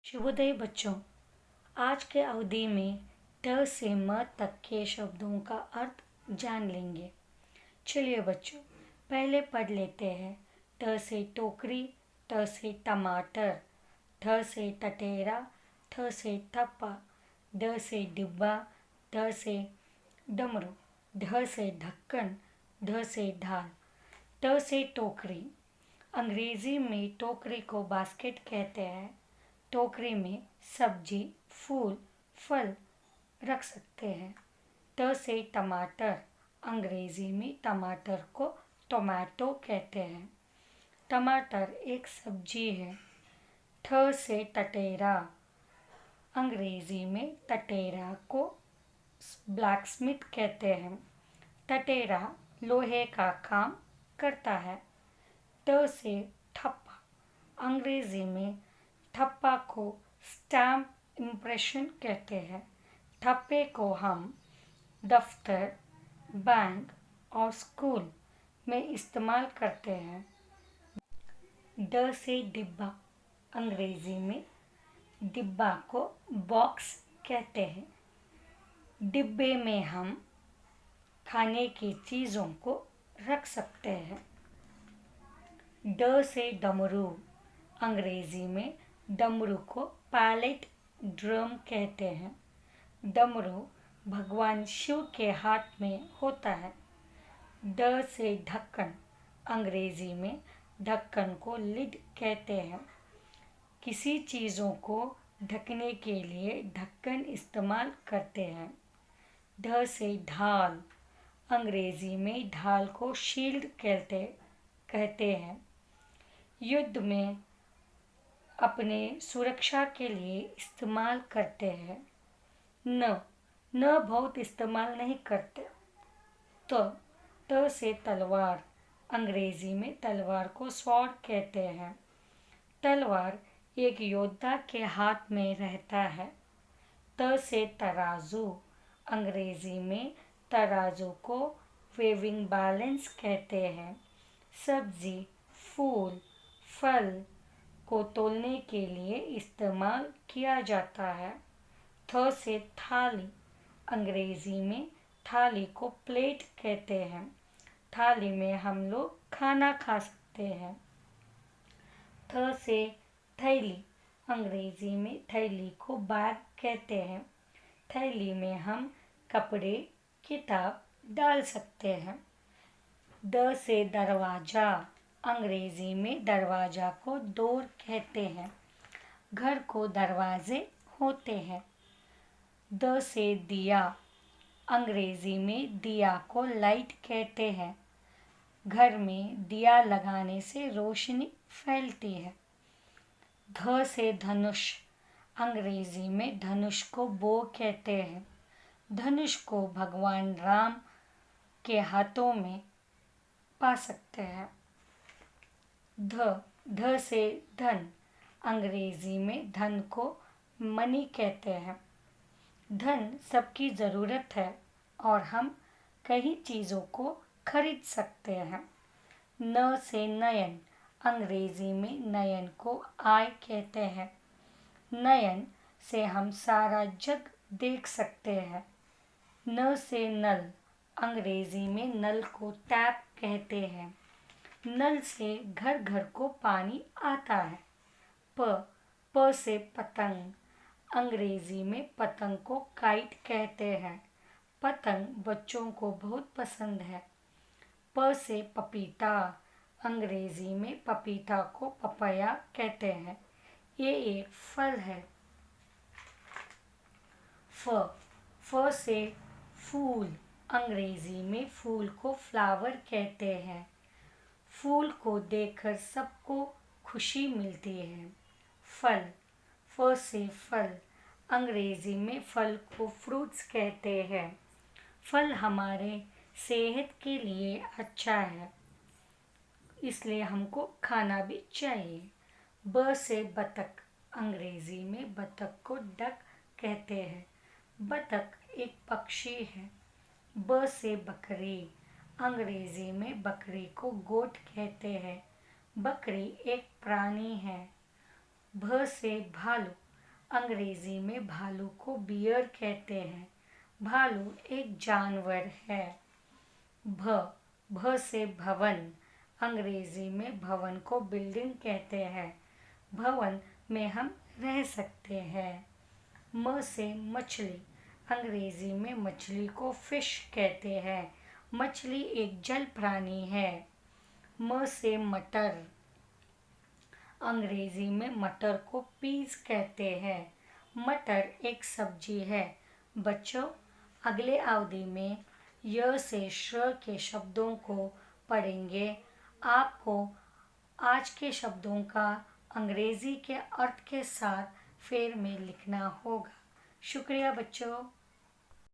शुभोदय बच्चों। आज के अवधि में ट से म तक के शब्दों का अर्थ जान लेंगे। चलिए बच्चों, पहले पढ़ लेते हैं। ट से टोकरी, ट से टमाटर, ठ से टटेरा, ठ से ठप्पा, ड से डिब्बा, ढ से डमरू, ढ से ढक्कन, ढ से ढाल। ट से टोकरी। अंग्रेजी में टोकरी को बास्केट कहते हैं। टोकरी में सब्जी, फूल, फल रख सकते हैं। ट से टमाटर। अंग्रेजी में टमाटर को टोमेटो कहते हैं। टमाटर एक सब्जी है। ठ से टटेरा। अंग्रेजी में टटेरा को ब्लैक स्मिथ कहते हैं। टटेरा लोहे का काम करता है। ट से ठप्पा। अंग्रेजी में ठप्पा को स्टैम्प इम्प्रेशन कहते हैं। ठप्पे को हम दफ्तर, बैंक और स्कूल में इस्तेमाल करते हैं। ड से डिब्बा। अंग्रेजी में डिब्बा को बॉक्स कहते हैं। डिब्बे में हम खाने की चीज़ों को रख सकते हैं। ड से डमरू। अंग्रेजी में डमरू को पैलेट ड्रम कहते हैं। डमरू भगवान शिव के हाथ में होता है। ड से ढक्कन। अंग्रेजी में ढक्कन को लिड कहते हैं। किसी चीज़ों को ढकने के लिए ढक्कन इस्तेमाल करते हैं। ढ से ढाल। अंग्रेजी में ढाल को शील्ड कहते हैं। युद्ध में अपने सुरक्षा के लिए इस्तेमाल करते हैं। न बहुत इस्तेमाल नहीं करते। त से तलवार। अंग्रेजी में तलवार को स्वॉर्ड कहते हैं। तलवार एक योद्धा के हाथ में रहता है। त से तराजू। अंग्रेजी में तराजू को वेविंग बैलेंस कहते हैं। सब्जी, फूल, फल को तोलने के लिए इस्तेमाल किया जाता है। थ से थाली। अंग्रेजी में थाली को प्लेट कहते हैं। थाली में हम लोग खाना खा सकते हैं। थ से थैली। अंग्रेजी में थैली को बैग कहते हैं। थैली में हम कपड़े, किताब डाल सकते हैं। द से दरवाजा। अंग्रेजी में दरवाजा को डोर कहते हैं। घर को दरवाजे होते हैं। द से दिया। अंग्रेजी में दिया को लाइट कहते हैं। घर में दिया लगाने से रोशनी फैलती है। ध से धनुष। अंग्रेजी में धनुष को बो कहते हैं। धनुष को भगवान राम के हाथों में पा सकते हैं। ध से धन। अंग्रेजी में धन को मनी कहते हैं। धन सबकी ज़रूरत है और हम कई चीज़ों को खरीद सकते हैं। न से नयन। अंग्रेजी में नयन को आय कहते हैं। नयन से हम सारा जग देख सकते हैं। न से नल। अंग्रेजी में नल को टैप कहते हैं। नल से घर घर को पानी आता है। प से पतंग। अंग्रेजी में पतंग को काइट कहते हैं। पतंग बच्चों को बहुत पसंद है। प से पपीता। अंग्रेजी में पपीता को पपाया कहते हैं। ये एक फल है। फ से फूल। अंग्रेजी में फूल को फ्लावर कहते हैं। फूल को देखकर सबको खुशी मिलती है। फल। फ से फल। अंग्रेजी में फल को फ्रूट्स कहते हैं। फल हमारे सेहत के लिए अच्छा है, इसलिए हमको खाना भी चाहिए। ब से बतख। अंग्रेजी में बतख को डक कहते हैं। बतख एक पक्षी है। ब से बकरी। अंग्रेजी में बकरी को गोट कहते हैं। बकरी एक प्राणी है। भ से भालू। अंग्रेजी में भालू को बियर कहते हैं। भालू एक जानवर है। भ से भवन। अंग्रेजी में भवन को बिल्डिंग कहते हैं। भवन में हम रह सकते हैं। म से मछली। अंग्रेजी में मछली को फिश कहते हैं। मछली एक जल प्राणी है। म से मटर। अंग्रेजी में मटर को पीस कहते हैं। मटर एक सब्जी है। बच्चों, अगले अवधि में य से श के शब्दों को पढ़ेंगे। आपको आज के शब्दों का अंग्रेजी के अर्थ के साथ फेर में लिखना होगा। शुक्रिया बच्चों।